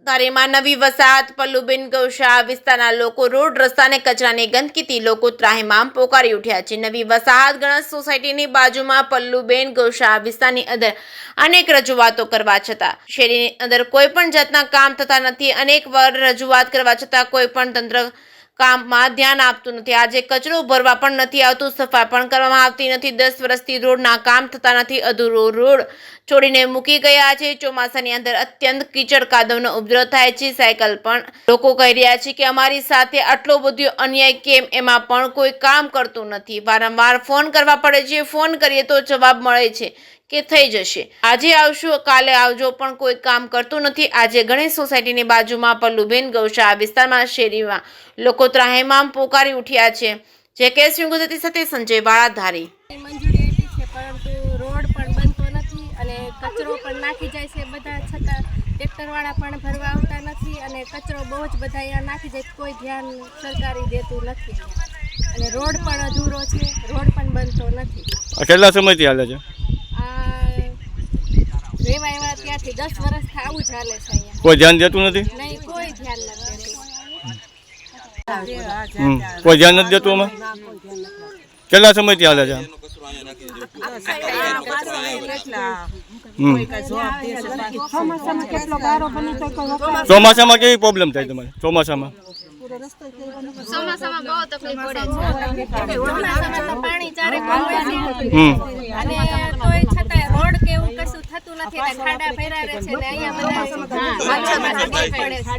ધારીમાં નવી વસાહત પલ્લુબેન ગૌશાળા વિસ્તારના લોકો રોડ રસ્તાને કચરાની ગંદકીથી લોકો ત્રાહિમામ પોકારી ઉઠ્યા છે। નવી વસાહત ગણેશ સોસાયટીની બાજુમાં પલ્લુબેન ગૌશાળા વિસ્તારની અંદર અનેક રજૂઆતો કરવા છતાં શેરીની અંદર કોઈ પણ જાતના કામ થતા નથી। અનેક વાર રજૂઆત કરવા છતાં કોઈ પણ તંત્ર કામમાં ધ્યાન આપતું નથી। આજે કચરો ભરવા પણ નથી આવતું, સફાઈ પણ કરવામાં આવતી નથી। 10 વર્ષથી રોડના કામ થતા નથી, અધૂરો રોડ છોડીને મૂકી ગયા છે। ચોમાસાની અંદર અત્યંત કીચડ કાદવનો ઉપદ્રવ થાય છે। સાયકલ પણ લોકો કહી રહ્યા છે કે અમારી સાથે આટલો બધો અન્યાય કેમ, એમાં પણ કોઈ કામ કરતું નથી। વારંવાર ફોન કરવા પડે છે, ફોન કરીએ તો જવાબ મળે છે કે થઈ જશે, આજે આવશું, કાલે આવજો, પણ કોઈ કામ કરતું નથી। આજે ગણેશ સોસાયટીની બાજુમાં પલ્લુબેન ગૌશાળા વિસ્તારમાં શેરીમાં લોકો ત્રાહિમામ પોકારી ઉઠ્યા છે। જે કેસ ગુજરાતી સાથે સંજય વાળા ધારી। મંજૂરી આપી છે પરંતુ રોડ પણ બનતો નથી અને કચરો પણ નાખી જાય છે બધા, છતાં ટ્રેક્ટરવાળા પણ ભરવા આવતા નથી અને કચરો બહુ જ બધા અહીંયા નાખી જાય, કોઈ ધ્યાન સરકારી દેતું નથી અને રોડ પણ અધૂરો છે, રોડ પણ બનતો નથી। કેટલા સમયથી હાલે છે? રેવા એવા ત્યાંથી 10 વર્ષથી આવું જ હાલે છે અહીંયા। કોઈ ધ્યાન દેતું નથી? નહીં, કોઈ ધ્યાન નથી દેતું। કોઈ ધ્યાન નથી દેતું આમાં? કેટલા સમયથી હાલે છે? ચોમાસામાં કેવી પ્રોબ્લેમ થાય તમારે? ચોમાસામાં ચોમાસામાં બહુ તકલીફ પડે છે। ચોમાસામાં તો પાણી ચારે હોય છે અને તોય છતાંય રોડ કે એવું કશું થતું નથી, એટલે ખાડા ભર્યા રહે છે ને અહીંયા બધા પડે છે।